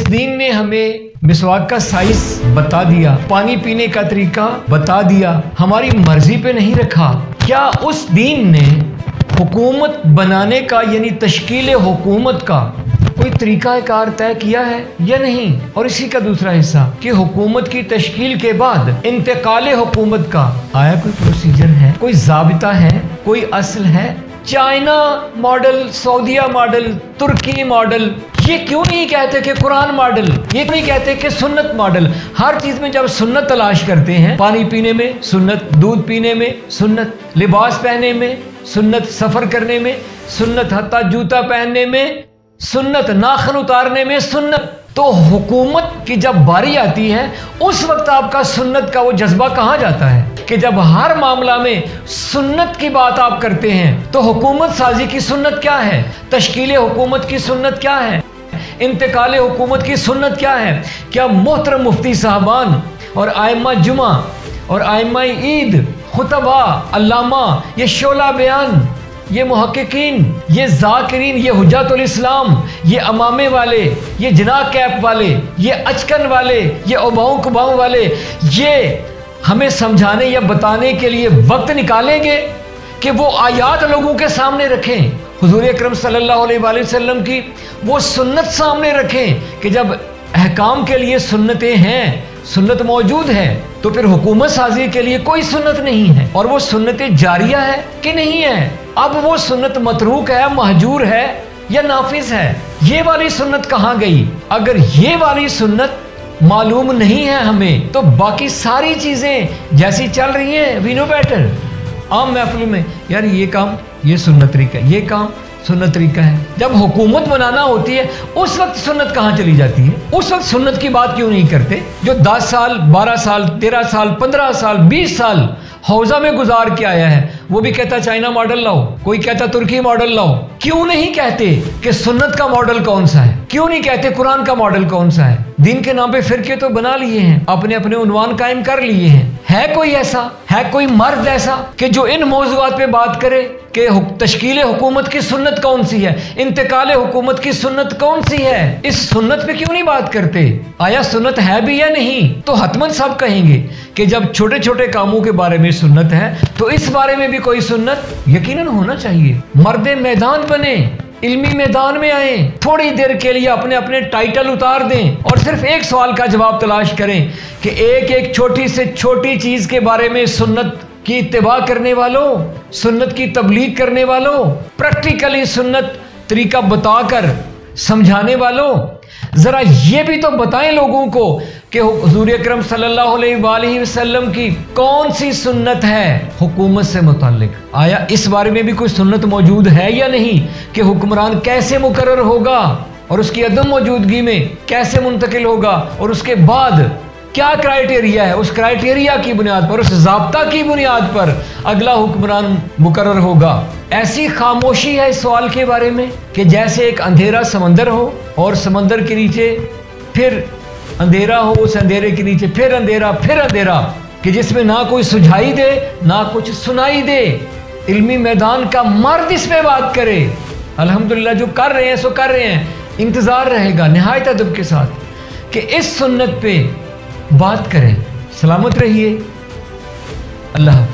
जिस दीन ने हमें मिसवाक का साइज बता दिया, पानी पीने का तरीका बता दिया, हमारी मर्जी पे नहीं रखा, क्या उस दीन ने हुकूमत बनाने का यानी तश्कील हुकूमत का कोई तरीकाकार तय किया है या नहीं? और इसी का दूसरा हिस्सा कि हुकूमत की तश्कील के बाद इंतकाल हुकूमत का आया कोई प्रोसीजर है, कोई ज़ाबिता है, कोई असल है? चाइना मॉडल, सऊदीया मॉडल, तुर्की मॉडल, ये क्यों नहीं कहते कि कुरान मॉडल, ये क्यों नहीं कहते कि सुन्नत मॉडल? हर चीज में जब सुन्नत तलाश करते हैं, पानी पीने में सुन्नत, दूध पीने में सुन्नत, लिबास पहनने में सुन्नत, सफर करने में सुन्नत, हत्ता जूता पहनने में सुन्नत, नाखून उतारने में सुन्नत। तो हुकूमत की जब बारी आती है उस वक्त आपका सुन्नत का वो जज्बा कहाँ जाता है कि जब हर मामला में सुन्नत की बात आप करते हैं तो हुकूमत साजी की सुन्नत क्या है, तश्कील हुकूमत की सुन्नत क्या है, इंतकाल हुकूमत की सुन्नत क्या है? क्या मोहतरम मुफ्ती साहबान और आइम्मा जुमा और आइम्मा ईद, खुतबा, अल्लामा, ये शोला बयान, ये मुहक्किकीन, ये जाकिरीन, ये हुज्जतुल इस्लाम, ये अमामे वाले, ये जना कैप वाले, ये अचकन वाले, ये उबाऊ कुबाऊ वाले, ये हमें समझाने या बताने के लिए वक्त निकालेंगे कि वो आयात लोगों के सामने रखें, हुजूर अकरम सल्लल्लाहु अलैहि वसल्लम की वो सुन्नत सामने रखें कि जब अहकाम के लिए सुन्नतें हैं, सुन्नत मौजूद है, तो फिर हुकूमत साजी के लिए कोई सुन्नत नहीं है। और वो सुन्नतें जारिया है कि नहीं है? अब वो सुन्नत मतरूक है, महजूर है या नाफिज है? ये वाली सुन्नत कहाँ गई? अगर ये वाली सुन्नत मालूम नहीं है हमें तो बाकी सारी चीजें जैसी चल रही हैं वी नो बेटर। आम महफिल में यार ये काम ये सुन्नत तरीका है, ये काम सुन्नत तरीका है। जब हुकूमत बनाना होती है उस वक्त सुन्नत कहाँ चली जाती है? उस वक्त सुन्नत की बात क्यों नहीं करते? जो 10 साल 12 साल 13 साल 15 साल 20 साल हौजा में गुजार के आया है वो भी कहता चाइना मॉडल लाओ, कोई कहता तुर्की मॉडल लाओ। क्यों नहीं कहते कि सुन्नत का मॉडल कौन सा है? क्यों नहीं कहते कुरान का मॉडल कौन सा है? दीन के नाम पे फिरके तो बना लिए हैं, अपने अपने उन्वान कायम कर लिए हैं। है कोई ऐसा, है कोई मर्द ऐसा कि जो इन मौज़ूआत पे बात करे कि तश्कील हुकूमत की सुन्नत कौन सी है, इंतकाल हुकूमत की सुन्नत कौन सी है? इस सुन्नत पे क्यों नहीं बात करते? आया सुन्नत है भी या नहीं? तो हतमन सब कहेंगे कि जब छोटे छोटे कामों के बारे में सुन्नत है तो इस बारे में भी कोई सुन्नत यकीनन होना चाहिए। मर्द मैदान बने, इल्मी मैदान में आए, थोड़ी देर के लिए अपने अपने टाइटल उतार दें और सिर्फ एक सवाल का जवाब तलाश करें कि एक एक छोटी से छोटी चीज के बारे में सुन्नत की इत्तिबा करने वालों, सुन्नत की तबलीग करने वालों, प्रैक्टिकली सुन्नत तरीका बताकर समझाने वालों, जरा ये भी तो बताएं लोगों को कि हुजूर अकरम सल्लल्लाहु अलैहि वसल्लम की कौन सी सुन्नत है हुकूमत से मुताल्लिक? आया इस बारे में भी कोई सुन्नत मौजूद है या नहीं कि हुक्मरान कैसे मुकर्रर होगा और उसकी अदम मौजूदगी में कैसे मुंतकिल होगा और उसके बाद क्या क्राइटेरिया है, उस क्राइटेरिया की बुनियाद पर, उस ज़ाब्ता की बुनियाद पर अगला हुक्मरान मुकर्रर होगा। ऐसी खामोशी है इस सवाल के बारे में कि जैसे एक अंधेरा समंदर हो और समंदर के नीचे फिर अंधेरा हो, उस अंधेरे के नीचे फिर अंधेरा कि जिसमें ना कोई सुझाई दे ना कुछ सुनाई दे। इल्मी मैदान का मर्द इस पे बात करे। अल्हम्दुलिल्लाह जो कर रहे हैं सो कर रहे हैं, इंतज़ार रहेगा निहायत अदब के साथ कि इस सुन्नत पे बात करें। सलामत रहिए। अल्लाह।